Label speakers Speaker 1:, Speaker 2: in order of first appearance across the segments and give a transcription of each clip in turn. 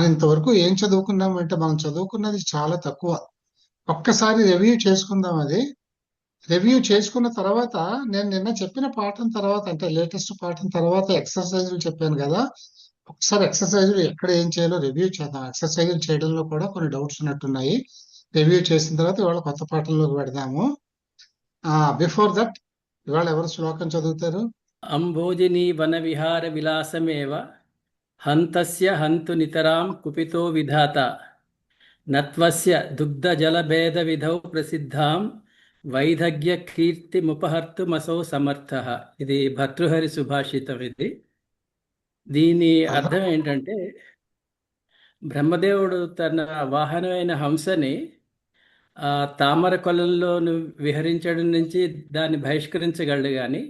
Speaker 1: ఇంతవరకు ఏం చదువుకున్నాం అంటే మనం చదువుకున్నది చాలా తక్కువ. ఒక్కసారి రివ్యూ చేసుకుందాం. అది రివ్యూ చేసుకున్న తర్వాత నేను నిన్న చెప్పిన పాఠం తర్వాత అంటే లేటెస్ట్ పాఠం తర్వాత ఎక్సర్సైజులు చెప్పాను కదా, ఒకసారి ఎక్సర్సైజులు ఎక్కడ ఏం చేయాలో రివ్యూ చేద్దాం. ఎక్సర్సైజులు చేయడంలో కూడా కొన్ని డౌట్స్ ఉన్నట్టున్నాయి. రివ్యూ చేసిన తర్వాత ఇవాళ కొత్త పాఠంలోకి పెడదాము. బిఫోర్ దట్ ఇవాళ ఎవరు శ్లోకం చదువుతారు?
Speaker 2: అంబోజినీ వన విహార విలాసమేవ హంతస్య హంతు నితరాం కుపితో విధాత నత్వస్య దుగ్ధ జలభేద విధౌ ప్రసిద్ధాం వైదగ్య కీర్తిముపహర్తుమసౌ సమర్థః. ఇది భర్తృహరి సుభాషితం. దీని అర్థం ఏంటంటే, బ్రహ్మదేవుడు తన వాహనమైన హంసని తామర కొలంలోను విహరించడం నుంచి దాన్ని బహిష్కరించగలడు, కానీ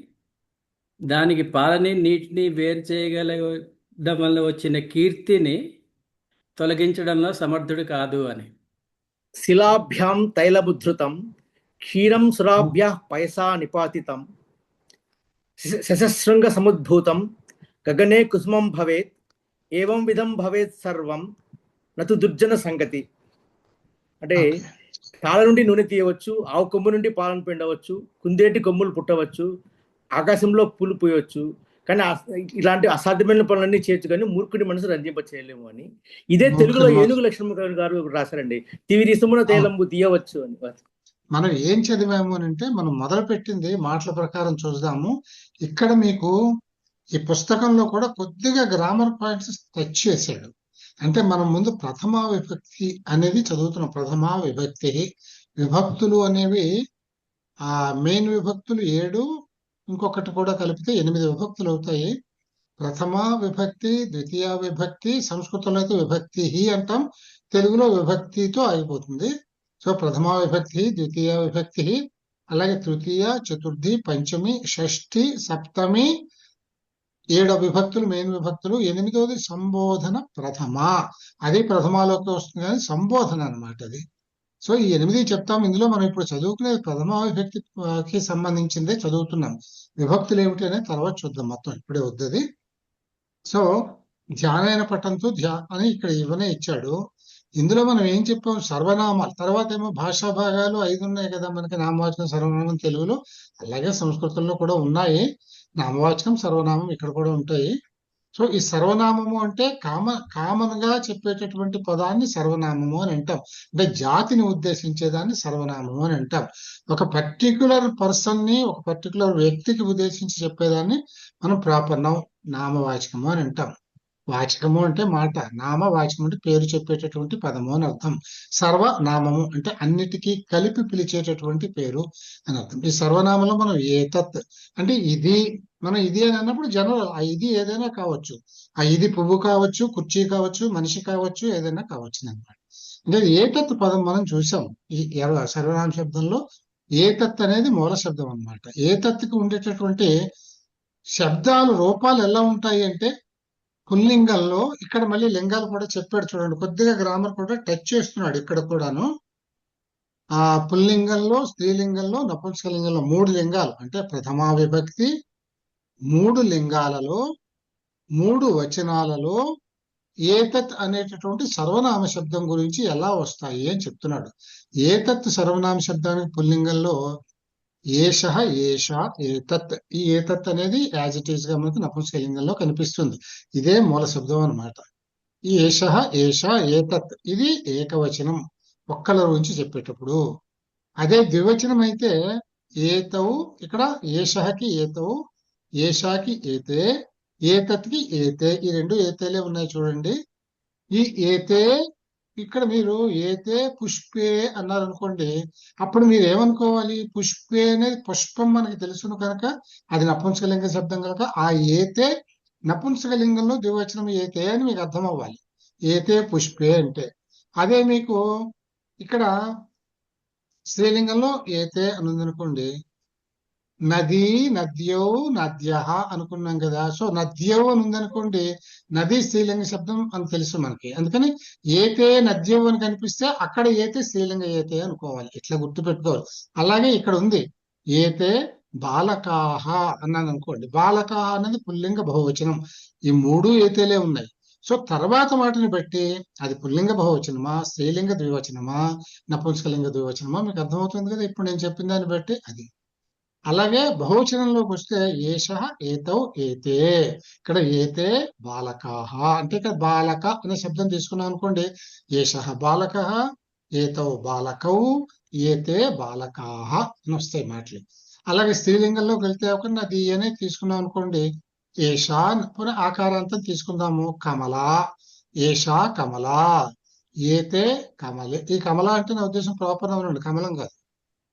Speaker 2: దానికి పాలని నీటిని వేరు చేయగలగడం వల్ల వచ్చిన కీర్తిని తొలగించడంలో సమర్థుడు కాదు అని.
Speaker 3: శిలాభ్యాం తైలముద్ధృతం క్షీరం సురాభ్యః పయసా నిపాతితం శశశృంగ సముద్భూతం గగనే కుసుమం భవేత్ ఏవం విధం భవేత్ సర్వం నతు దుర్జన సంగతి. అంటే పాల నుండి నూనె తీయవచ్చు, ఆవు కొమ్ము నుండి పాలను పిండవచ్చు, కుందేటి కొమ్ములు పుట్టవచ్చు, ఆకాశంలో పూలు పూయవచ్చు, కానీ ఇలాంటి అసాధ్యమైన పనులన్నీ చేయొచ్చు, కానీ మూర్ఖుడి మనసు రంజింప చేయలేము అని. ఇదే తెలుగులో ఏనుగు లక్ష్మణ గారు రాశారండి, తివిరిసమున తేలంబు తీయవచ్చు అని.
Speaker 1: మనం ఏం చదివాము అని అంటే, మనం మొదలు పెట్టింది మాటల ప్రకారం చూద్దాము. ఇక్కడ మీకు ఈ పుస్తకంలో కూడా కొద్దిగా గ్రామర్ పాయింట్స్ టచ్ చేశాడు. అంటే మనం ముందు ప్రథమా విభక్తి అనేది చదువుతున్నాం. ప్రథమా విభక్తి, విభక్తులు అనేవి మెయిన్ విభక్తులు 7, ఇంకొకటి కూడా కలిపితే 8 విభక్తులు అవుతాయి. ప్రథమా విభక్తి, ద్వితీయ విభక్తి, సంస్కృతంలో అయితే విభక్తి అంటాం, తెలుగులో విభక్తితో ఆగిపోతుంది. సో ప్రథమా విభక్తి, ద్వితీయ విభక్తి, అలాగే తృతీయ, చతుర్థి, పంచమి, షష్ఠి, సప్తమి, 7 విభక్తులు మెయిన్ విభక్తులు. 8వది సంబోధన ప్రథమ, అది ప్రథమాలోకి వస్తుంది కానీ సంబోధన అన్నమాట అది. సో ఈ 8 చెప్తాం. ఇందులో మనం ఇప్పుడు చదువుకునేది ప్రథమా విభక్తికి సంబంధించిందే చదువుతున్నాం. విభక్తులు ఏమిటి అనేది తర్వాత చూద్దాం, మొత్తం ఇప్పుడే వద్దది. సో ధ్యానైన పట్టంతో అని ఇక్కడ ఇవనే ఇచ్చాడు. ఇందులో మనం ఏం చెప్పాం? సర్వనామాలు. తర్వాత ఏమో భాషా భాగాలు 5 ఉన్నాయి కదా మనకి, నామవాచకం సర్వనామం తెలుగులో, అలాగే సంస్కృతంలో కూడా ఉన్నాయి. నామవాచకం సర్వనామం ఇక్కడ కూడా ఉంటాయి. సో ఈ సర్వనామము అంటే కామన్ గా చెప్పేటటువంటి పదాన్ని సర్వనామము అని అంటాం. అంటే జాతిని ఉద్దేశించేదాన్ని సర్వనామము అని అంటాం. ఒక పర్టికులర్ పర్సన్ ని, ఒక పర్టికులర్ వ్యక్తికి ఉద్దేశించి చెప్పేదాన్ని మనం ప్రాపర్ నౌన్ నామవాచకము అని అంటాం. వాచకము అంటే మాట, నామవాచకం అంటే పేరు చెప్పేటటువంటి పదము అని అర్థం. సర్వనామము అంటే అన్నిటికీ కలిపి పిలిచేటటువంటి పేరు అని అర్థం. ఈ సర్వనామంలో మనం ఏతత్ అంటే ఇది, మనం ఇది అని అన్నప్పుడు జనరల్ ఆ ఇది ఏదైనా కావచ్చు. ఆ ఇది పువ్వు కావచ్చు, కుర్చీ కావచ్చు, మనిషి కావచ్చు, ఏదైనా కావచ్చు అనమాట. అంటే ఏతత్ పదం మనం చూసాం ఈ సర్వనామ శబ్దంలో. ఏతత్ అనేది మూల శబ్దం అనమాట. ఏతత్కి ఉండేటటువంటి శబ్దాలు రూపాలు ఎలా ఉంటాయి అంటే, పుల్లింగంలో ఇక్కడ మళ్ళీ లింగాలు కూడా చెప్పాడు చూడండి, కొద్దిగా గ్రామర్ కూడా టచ్ చేస్తున్నాడు ఇక్కడ కూడాను. ఆ పుల్లింగంలో, స్త్రీలింగంలో, నపుంసకలింగంలో 3 లింగాలు అంటే ప్రథమా విభక్తి 3 లింగాలలో 3 వచనాలలో ఏతత్ అనేటటువంటి సర్వనామ శబ్దం గురించి ఎలా వస్తాయి అని చెప్తున్నాడు. ఏతత్ సర్వనామ శబ్దానికి పుల్లింగంలో ఏషః, ఏషా, ఏతత్. ఈ ఏతత్ అనేది యాజ్ ఇట్ ఈస్ గా మనకు నపుంసకలింగంలో కనిపిస్తుంది. ఇదే మూల శబ్దం అన్నమాట. ఈ ఏషః, ఏషా, ఏతత్ ఇది ఏకవచనం, ఒక్కల గురించి చెప్పేటప్పుడు. అదే ద్వివచనం అయితే ఏతౌ, ఇక్కడ ఏషఃకి ఏతౌ, ఏషాకి ఏతే, ఏతత్కి ఏతే. ఈ 2 ఏతేలే ఉన్నాయి చూడండి. ఈ ఏతే ఇక్కడ మీరు ఏతే పుష్పే అన్నారనుకోండి, అప్పుడు మీరు ఏమనుకోవాలి? పుష్పే అనేది పుష్పం మనకి తెలుసును కనుక అది నపుంసకలింగ శబ్దం కనుక ఆ ఏతే నపుంసకలింగంలో ద్వివచనం ఏతే అని మీకు అర్థం అవ్వాలి. ఏతే పుష్పే అంటే. అదే మీకు ఇక్కడ స్త్రీలింగంలో ఏతే అని ఉందనుకోండి, నది, నద్యౌ, నద్యః అనుకున్నాం కదా. సో నద్యౌ అని ఉందనుకోండి, నది స్త్రీలింగ శబ్దం అని తెలుసు మనకి. అందుకని ఏతే నద్యౌ అని కనిపిస్తే అక్కడ ఏతే స్త్రీలింగ ఏతే అనుకోవాలి, ఇట్లా గుర్తుపెట్టుకోవాలి. అలాగే ఇక్కడ ఉంది ఏతే బాలకాహ అన్నాను అనుకోండి, బాలకాహ అనేది పుల్లింగ బహువచనం. ఈ 3 ఏతేలే ఉన్నాయి. సో తర్వాత మాటని బట్టి అది పుల్లింగ బహువచనమా, స్త్రీలింగ ద్వివచనమా, నపుంసకలింగ ద్వివచనమా మీకు అర్థమవుతుంది కదా ఇప్పుడు నేను చెప్పిన దాన్ని బట్టి అది. అలాగే బహువచనంలోకి వస్తే ఏష, ఏతౌ, ఏతే. ఇక్కడ ఏతే బాలకాహ అంటే ఇక్కడ బాలక అనే శబ్దం తీసుకున్నాం అనుకోండి, ఏష బాలక, ఏతౌ బాలకౌ, ఏతే బాలకాహ అని వస్తాయి మాటలు. అలాగే స్త్రీలింగంలోకి వెళ్తే ఒక నది అనే తీసుకున్నాం అనుకోండి, ఏషా పునః ఆకారాంతం తీసుకుందాము, కమలా, ఏషా కమలా, ఏతే కమలే. ఈ కమల అంటే నా ఉద్దేశం ప్రాపర్ అవునండి, కమలం కాదు.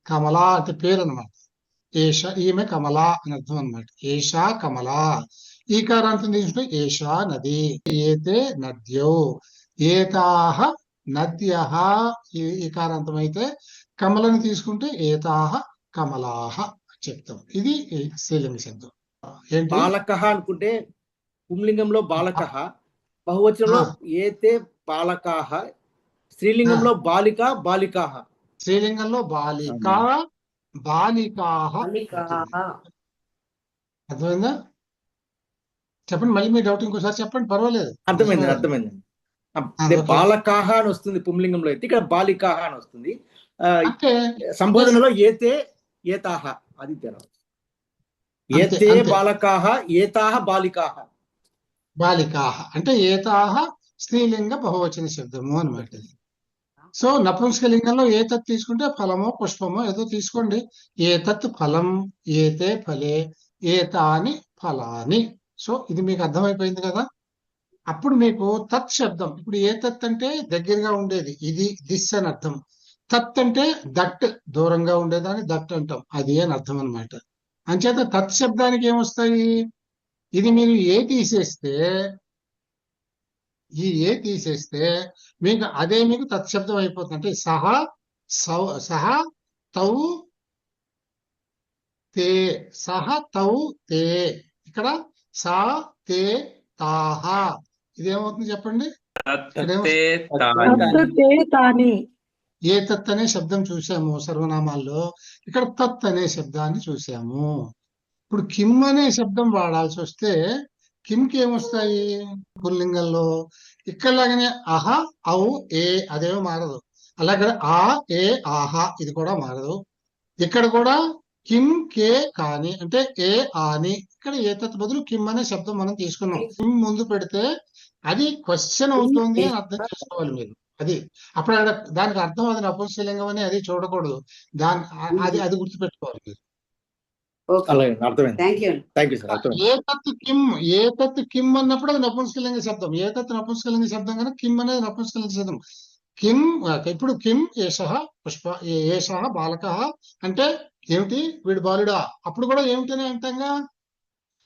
Speaker 1: కమలా అంటే పేరు అనమాట. ఈమె కమల అని అర్థం అనమాట. ఏషా కమల. ఈకారాంతం తీసుకుంటే ఏషా నది, ఏతే నద్యౌ, ఏతాహ నద్యః. ఈకారాంతం అయితే కమలని తీసుకుంటే ఏతాహ కమలాహ చెప్తాం. ఇది స్త్రీలింగ శబ్దం. ఏంటి
Speaker 3: బాలకః అనుకుంటే పుంలింగంలో బాలకః, బహువచనంలో ఏతే బాలకాహ, స్త్రీలింగంలో బాలిక బాలికాహ.
Speaker 1: స్త్రీలింగంలో బాలిక బాలికాహ. అర్థమైందా? చెప్పండి, మళ్ళీ మీ డౌట్ ఇంకోసారి చెప్పండి, పర్వాలేదు.
Speaker 3: అర్థమైంది. అంటే బాలకాహ అని వస్తుంది పుంలింగంలో అయితే, ఇక్కడ బాలికాహ అని వస్తుంది.
Speaker 1: అంటే
Speaker 3: సంబోధనలో ఏతే ఏతాహ అది తేడా. ఏతే బాలకాహ, ఏతాహ బాలికాహ.
Speaker 1: బాలికాహ అంటే ఏతాహ స్త్రీలింగ బహువచన శబ్దము అనమాట. సో నపుంసకలింగంలో ఏతత్ తీసుకుంటే ఫలమో పుష్పమో ఏదో తీసుకోండి. ఏతత్ ఫలం, ఏతే ఫలే, ఏతాని ఫలాని. సో ఇది మీకు అర్థమైపోయింది కదా. అప్పుడు మీకు తత్ శబ్దం, ఇప్పుడు ఏతత్ అంటే దగ్గరగా ఉండేది, ఇది దిస్ అని అర్థం. తత్ అంటే దట్, దూరంగా ఉండేదాన్ని దట్ అంటాం, అది అని అర్థం అనమాట. అంచేత తత్ శబ్దానికి ఏమొస్తాయి, ఇది మీరు ఏ తీసేస్తే, ఈ ఏ తీసేస్తే మీకు అదే మీకు తత్శబ్దం అయిపోతుంది. అంటే సహ తౌ తే, సహ తౌ తే. ఇక్కడ సా తే తాహ. ఇదేమవుతుంది చెప్పండి. ఏ తత్ అనే శబ్దం చూసాము సర్వనామాల్లో, ఇక్కడ తత్ అనే శబ్దాన్ని చూసాము. ఇప్పుడు కిమ్ అనే శబ్దం వాడాల్సి వస్తే కిమ్కి ఏమొస్తాయి పుల్లింగంలో, ఇక్కడలాగానే అహ, ఔ, ఏ అదేమో మారదు. అలాగే ఆ, ఏ, ఆహా ఇది కూడా మారదు. ఇక్కడ కూడా కిమ్, కే, కాని అంటే ఏ, ఆని. ఇక్కడ ఏతత్ బదులు కిమ్ అనే శబ్దం మనం తీసుకున్నాం. కిమ్ ముందు పెడితే అది క్వశ్చన్ అవుతుంది అని అర్థం చేసుకోవాలి మీరు. అది అప్పుడు దానికి అర్థం అది నపుంసకలింగం అని అది చూడకూడదు. అది గుర్తుపెట్టుకోవాలి మీరు. ఏతత్ కిమ్ అన్నప్పుడు అది నపుంసకలింగ శబ్దం, ఏతత్ నపుంసకలింగ శబ్దం కనుక కిమ్ అనేది నపుంసకలింగ శబ్దం. కిమ్ ఇప్పుడు కిమ్ ఏషః పుష్ప, ఏషః బాలకః అంటే ఏమిటి, వీడు బాలుడా. అప్పుడు కూడా ఏమిటని అంటాంగా,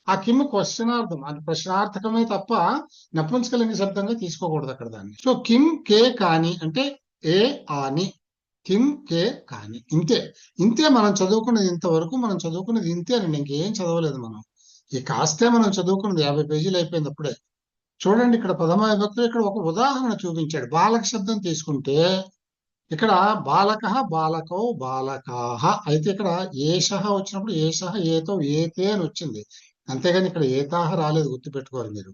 Speaker 1: ఆ కిమ్ క్వశ్చనార్థం, అది ప్రశ్నార్థకమే తప్ప నపుంసకలింగ శబ్దంగా తీసుకోకూడదు అక్కడ దాన్ని. సో కిమ్, కే, కాని అంటే ఏ, ఆని, కిమ్, కే, కాని. ఇంతే మనం చదువుకున్నది. ఇంతవరకు మనం చదువుకున్నది ఇంతేనండి, ఇంకేం చదవలేదు మనం. ఈ కాస్తే మనం చదువుకున్నది 50 పేజీలు అయిపోయింది అప్పుడే. చూడండి ఇక్కడ ప్రథమ విభక్తిలో ఇక్కడ ఒక ఉదాహరణ చూపించాడు. బాలక శబ్దం తీసుకుంటే ఇక్కడ బాలక, బాలకౌ, బాలకాహ. అయితే ఇక్కడ ఏషః వచ్చినప్పుడు ఏషః, ఏతో, ఏతే అని వచ్చింది, అంతేగాని ఇక్కడ ఏతాహ రాలేదు, గుర్తుపెట్టుకోవాలి మీరు.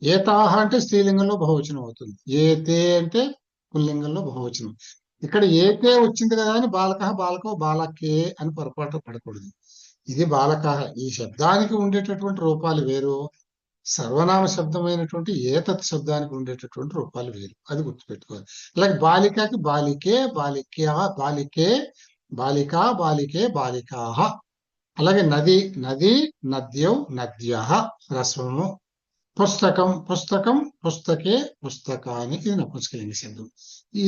Speaker 1: ఏతాహ అంటే స్త్రీలింగంలో బహువచనం అవుతుంది, ఏతే అంటే పుల్లింగంలో బహువచనం. ఇక్కడ ఏతే వచ్చింది కదా అని బాలక, బాలకో, బాలకే అని పొరపాటు పడకూడదు. ఇది బాలక. ఈ శబ్దానికి ఉండేటటువంటి రూపాలు వేరు, సర్వనామ శబ్దమైనటువంటి ఏతత్ శబ్దానికి ఉండేటటువంటి రూపాలు వేరు, అది గుర్తుపెట్టుకోవాలి. అలాగే బాలికకి బాలికే, బాలిక్య, బాలికే, బాలిక, బాలికే, బాలికాహ. అలాగే నది, నది, నద్యౌ, నద్యః హ్రస్వము. పుస్తకం, పుస్తకం, పుస్తకే, పుస్తకాని. ఇది నపుంసకలింగ శబ్దం. ఈ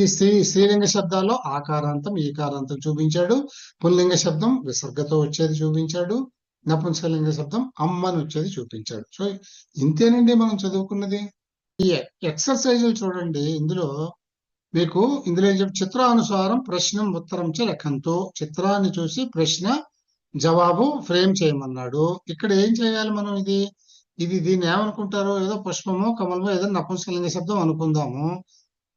Speaker 1: స్త్రీలింగ శబ్దాల్లో ఆకారాంతం, ఈకారాంతం చూపించాడు. పుల్లింగ శబ్దం విసర్గతో వచ్చేది చూపించాడు. నపుంసకలింగ శబ్దం అమ్మని వచ్చేది చూపించాడు. సో ఇంతేనండి మనం చదువుకున్నది. ఈ ఎక్సర్సైజులు చూడండి, ఇందులో ఏం చెప్పి, చిత్రానుసారం ప్రశ్నం ఉత్తరం చ లెఖంతో. చిత్రాన్ని చూసి ప్రశ్న జవాబు ఫ్రేమ్ చేయమన్నాడు. ఇక్కడ ఏం చేయాలి మనం, దీన్ని ఏమనుకుంటారు, ఏదో పుష్పమో కమలమో ఏదో నపుంసకలింగ శబ్దం అనుకుందాము.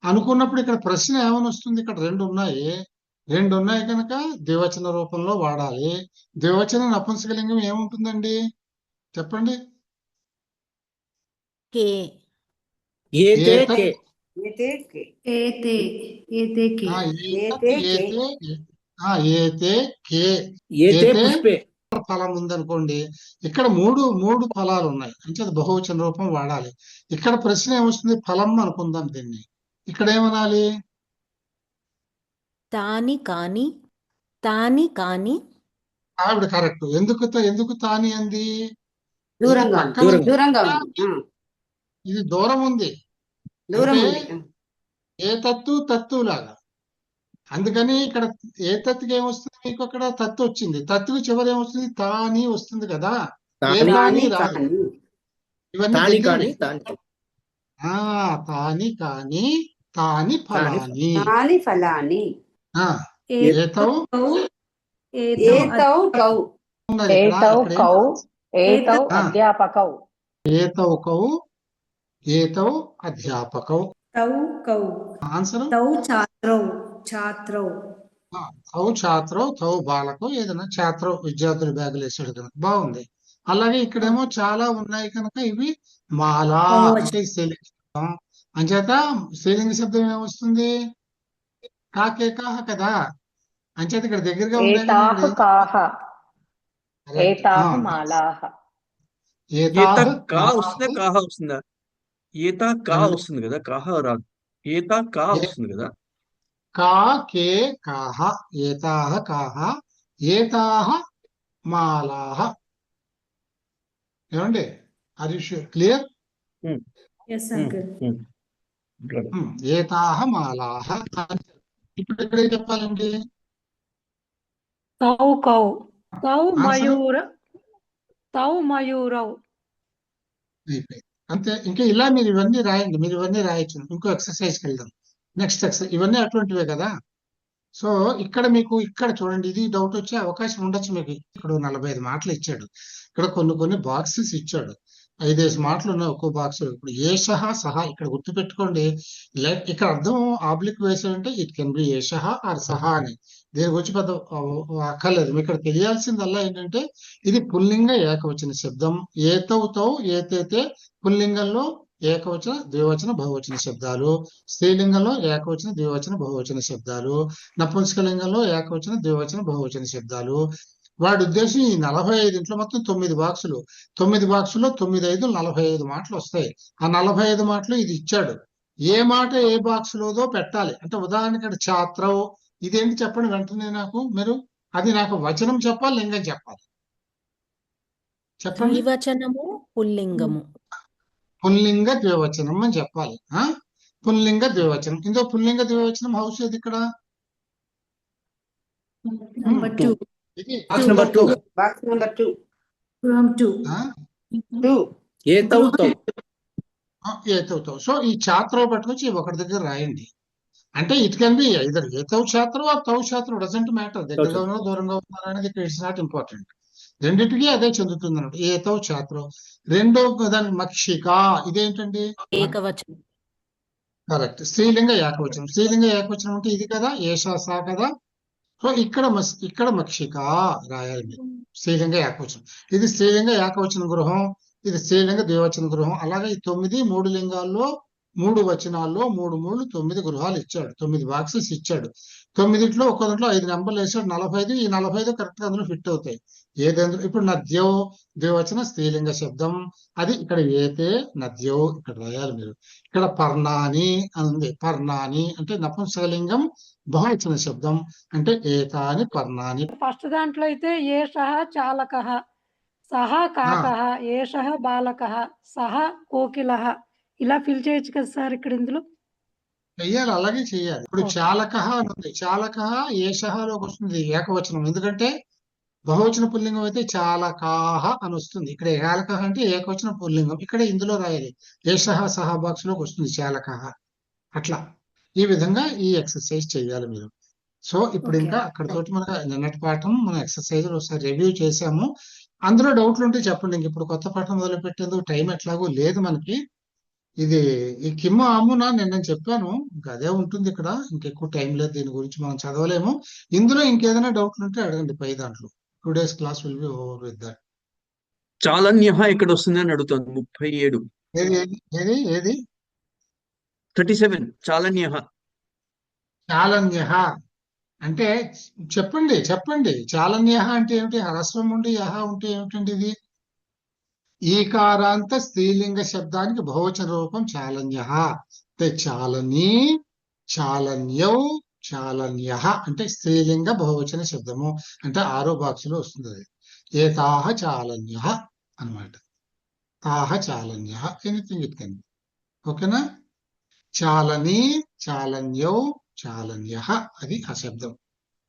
Speaker 1: అనుకున్నప్పుడు ఇక్కడ ప్రశ్న ఏమని వస్తుంది, ఇక్కడ రెండు ఉన్నాయి కనుక ద్వివచన రూపంలో వాడాలి. ద్వివచన నపుంసకలింగం ఏముంటుందండి చెప్పండి.
Speaker 3: ఏతే
Speaker 1: ఏతత్
Speaker 3: కే
Speaker 4: ఏతే కే
Speaker 5: ఏతే ఏతే కే
Speaker 1: ఏతత్
Speaker 4: ఏతే కే
Speaker 1: ఏతే కే
Speaker 3: ఏతే
Speaker 1: ఏతే
Speaker 3: పుష్పే
Speaker 1: ఫలం ఉందనుకోండి, ఇక్కడ మూడు ఫలాలు ఉన్నాయి అంటే అది బహువచన రూపం వాడాలి. ఇక్కడ ప్రశ్న ఏమొస్తుంది? ఫలం అనుకుందాం దీన్ని. ఇక్కడ ఏమనాలి?
Speaker 6: తాని కాని తాని కాని
Speaker 1: ఆవిడ కరెక్ట్. ఎందుకు తాని అంది? ఇది
Speaker 4: దూరంగా ఉంది
Speaker 1: పక్కన ఉంది.
Speaker 4: దూరంగా ఉంది
Speaker 1: ఇది దూరం ఉంది.
Speaker 4: దూరం
Speaker 1: అంటే
Speaker 4: ఉంది
Speaker 1: ఏ తత్తు లాగా. అందుకని ఇక్కడ ఏ తత్తుకి ఏమొస్తుంది? మీకు అక్కడ తత్తు వచ్చింది. తత్తుకు చివరి ఏమొస్తుంది? తాని వస్తుంది కదా. ఏ
Speaker 3: తాని
Speaker 1: తాని
Speaker 4: తాని
Speaker 1: రాదు.
Speaker 4: కాని
Speaker 1: ఇవన్నీ
Speaker 3: తాని
Speaker 1: దగ్గరవి.
Speaker 3: కాని తాని
Speaker 1: తాని కాని తాని ఫలాని.
Speaker 4: తాని ఫలాని
Speaker 1: ఆ, ఏతౌ
Speaker 4: ఏతౌ కౌ
Speaker 1: ఉన్నది ఇక్కడ.
Speaker 7: ఏతౌ
Speaker 1: ఇక్కడ
Speaker 7: కౌ
Speaker 1: ఏం-
Speaker 7: ఏతౌ
Speaker 1: ఆ.
Speaker 7: అధ్యాపకౌ
Speaker 1: ఏతౌ కౌ ఏతౌ అధ్యాపకౌ.
Speaker 5: తౌ కౌ
Speaker 1: ఆన్సర్
Speaker 5: తౌ ఛాత్రౌ ఛాత్రౌ
Speaker 1: తౌ ఛాత్రౌ తౌ బాలకౌ. ఏదైనా ఛాత్రౌ విద్యార్థులు బ్యాగులు వేసాడు కనుక బాగుంది. అలాగే ఇక్కడేమో చాలా ఉన్నాయి కనుక ఇవి మాలా
Speaker 5: బహువచనం.
Speaker 1: అంటే స్త్రీలింగ శబ్దం. అంచేత స్త్రీలింగ శబ్దం ఏమొస్తుంది? కాకే కాహ కదా. అంచేత ఇక్కడ దగ్గరగా ఉన్నాయి కదా,
Speaker 7: ఏతాః
Speaker 1: ఇక్కడ ఏం-
Speaker 7: కాః
Speaker 1: Correct.
Speaker 7: ఏతాః
Speaker 1: ఆ,
Speaker 7: మాలాః
Speaker 1: ఏతాః
Speaker 8: కా వస్తుందా కాహ వస్తుందా? ఏతా కా
Speaker 1: రెండు.
Speaker 8: వస్తుంది కదా, కాహ రాదు. ఏతా కా
Speaker 1: ఏ-
Speaker 8: వస్తుంది కదా.
Speaker 1: కా కే కాహ ఏతాః కాహ ఏతాః మాలాః. ఏమండి? Are you clear?
Speaker 5: Yes uncle
Speaker 1: ఏతాః మాలాః. ఇప్పుడు ఇక్కడ ఏం చెప్పాలండి?
Speaker 9: తౌ కౌ తౌ
Speaker 1: Answer?
Speaker 9: మయూర తౌ మయూరౌ
Speaker 1: అయిపోయింది. అంతే. ఇంకా ఇలా మీరు ఇవన్నీ రాయండి. మీరు ఇవన్నీ రాయొచ్చు. ఇంకో ఎక్సర్సైజ్కి వెళ్దాం. Next exercise. ఇవన్నీ అటువంటివే కదా. సో ఇక్కడ మీకు ఇక్కడ చూడండి, ఇది డౌట్ వచ్చే అవకాశం ఉండొచ్చు మీకు. ఇక్కడ 45 మాటలు ఇచ్చాడు. ఇక్కడ కొన్ని బాక్సెస్ ఇచ్చాడు. 5 మాటలు ఉన్నాయి ఒక్కో బాక్స్. ఇప్పుడు ఏషః సహ ఇక్కడ గుర్తుపెట్టుకోండి. ఇక్కడ అర్థం ఆబ్లిక్ వేసాడంటే ఇట్ కెన్ బి ఏషః ఆర్ సహ అని. దీని గురించి పెద్ద అక్కర్లేదు. మీకు ఇక్కడ తెలియాల్సిందల్లా ఏంటంటే ఇది పుల్లింగ ఏకవచన శబ్దం. ఏతౌ తౌ ఏతేతే పుల్లింగంలో ఏకవచన ద్వివచన బహువచన శబ్దాలు, స్త్రీలింగంలో ఏకవచన ద్వివచన బహువచన శబ్దాలు, నపుంసకలింగంలో ఏకవచన ద్వివచన బహువచన శబ్దాలు. వాడి ఉద్దేశం ఈ 45 మొత్తం 9 బాక్సులు. 9 బాక్సుల్లో 9×5 45 మాటలు వస్తాయి. ఆ 45 మాటలు ఇది ఇచ్చాడు. ఏ మాట ఏ బాక్స్ లోదో పెట్టాలి. అంటే ఉదాహరణకి ఇక్కడ ఛాత్రౌ ఇదేంటి చెప్పండి వెంటనే నాకు మీరు. అది నాకు వచనం చెప్పాలి, లింగం చెప్పాలి. చెప్పండి.
Speaker 6: ద్వివచనము పుల్లింగము.
Speaker 1: పుల్లింగ ద్వివచనం అని చెప్పాలి. పుల్లింగ ద్వివచనం. ఇందులో పుల్లింగ ద్వివచనం హౌస్ ఏది ఇక్కడ?
Speaker 5: నెంబర్ 2
Speaker 1: ఇది
Speaker 3: box number 2
Speaker 4: box number 2
Speaker 5: from 2
Speaker 1: ఆ?
Speaker 4: 2
Speaker 3: ఏతౌ తౌ
Speaker 1: ఏతౌ. సో ఈ ఛాత్రో పట్టుకొచ్చి ఒకటి దగ్గర రాయండి. అంటే ఇట్ కెన్ బి ఇదర్ ఏతౌ ఛాత్రో ఆర్ తౌ ఛాత్రో, డజంట్ మ్యాటర్. దగ్గరగా ఉన్నా దూరంగా ఉన్నారు అనేది ఇక్కడ ఇట్స్ నాట్ ఇంపార్టెంట్. రెండింటికి అదే చెందుతుంది అన్నట్టు. ఏతౌ ఛాత్రో. రెండో దానికి మక్షిక. ఇదేంటండి?
Speaker 6: ఏకవచనం.
Speaker 1: కరెక్ట్. స్త్రీలింగ ఏకవచనం. స్త్రీలింగ ఏకవచనం అంటే ఇది కదా, ఏషా సా కదా. సో ఇక్కడ మక్షిక రాయాలి మీరు. స్త్రీలింగ ఏకవచనం. ఇది స్త్రీలింగ ఏకవచన గృహం, ఇది స్త్రీలింగ ద్వివచన గృహం. అలాగే ఈ 9 3 లింగాల్లో 3 వచనాల్లో 3 9 గృహాలు ఇచ్చాడు. 9 బాక్సెస్ ఇచ్చాడు. 9 ఒక్కో దాంట్లో 5 నెంబర్లు వేసాడు. 45. ఈ 45 కరెక్ట్ గా అందులో ఫిట్ అవుతాయి. ఏదందులో ఇప్పుడు నద్యో ద్వివచన స్త్రీలింగ శబ్దం. అది ఇక్కడ ఏతే నద్యో ఇక్కడ రాయాలి మీరు. ఇక్కడ పర్ణాని అని ఉంది. పర్ణాని అంటే నపుంసకలింగం బహువచన శబ్దం. అంటే ఏతాని పర్ణాని.
Speaker 9: ఫస్ట్ దాంట్లో అయితే ఏషః చాలకః సహ కాకః ఏషః బాలకః సహ కోకిలః ఇలా ఫిల్ చేయొచ్చు కదా సార్ ఇక్కడ ఇందులో.
Speaker 1: చెయ్యాలి, అలాగే చెయ్యాలి. ఇప్పుడు చాలకః అని ఉంది. చాలకః ఏషఃలోకి వస్తుంది ఏకవచనం. ఎందుకంటే బహువచన పుల్లింగం అయితే చాలకాహ అని వస్తుంది. ఇక్కడ ఏకః అంటే ఏకవచన పుల్లింగం. ఇక్కడ ఇందులో రాయాలి. ఏషః సహ బాక్స్ లోకి వస్తుంది చాలకః. అట్లా ఈ విధంగా ఈ ఎక్సర్సైజ్ చేయాలి మీరు. సో ఇప్పుడు ఇంకా అక్కడతోటి మనకు నిన్నటి పాఠం మన ఎక్సర్సైజ్ ఒకసారి రివ్యూ చేసాము. అందులో డౌట్లు ఉంటే చెప్పండి. ఇంక ఇప్పుడు కొత్త పాఠం మొదలు పెట్టేందుకు టైం ఎట్లాగో లేదు మనకి. ఇది ఈ కిమ్మ ఆమునా నేను చెప్పాను. ఇంకా అదే ఉంటుంది ఇక్కడ. ఇంకెక్కువ టైం లేదు. దీని గురించి మనం చదవలేము. ఇందులో ఇంకేదైనా డౌట్లు ఉంటే అడగండి పై దాంట్లో. Today's class will be over with that.
Speaker 8: చాలన్యః ఎక్కడ వస్తుంది అని అడుగుతుంది. 37.
Speaker 1: ఏది
Speaker 8: 37 చాలన్యః.
Speaker 1: చాలన్య అంటే చెప్పండి చాలన్య అంటే ఏమిటి? హ్రస్వం ఉండి యహ ఉంటే ఏమిటండి ఇది? ఈకారాంత స్త్రీలింగ శబ్దానికి బహువచన రూపం చాలన్య. అంటే చాలని, చాలన్యౌ, చాలన్య అంటే స్త్రీలింగ బహువచన శబ్దము. అంటే 6వ బాక్సులో వస్తుంది అది. ఏతాహ చాలన్య అన్నమాట. తాహ చాలన్య, ఎనీథింగ్ ఇట్ కెన్. ఓకేనా? చాలని, చాలన్యౌ, చాలన్య అది ఆ శబ్దం.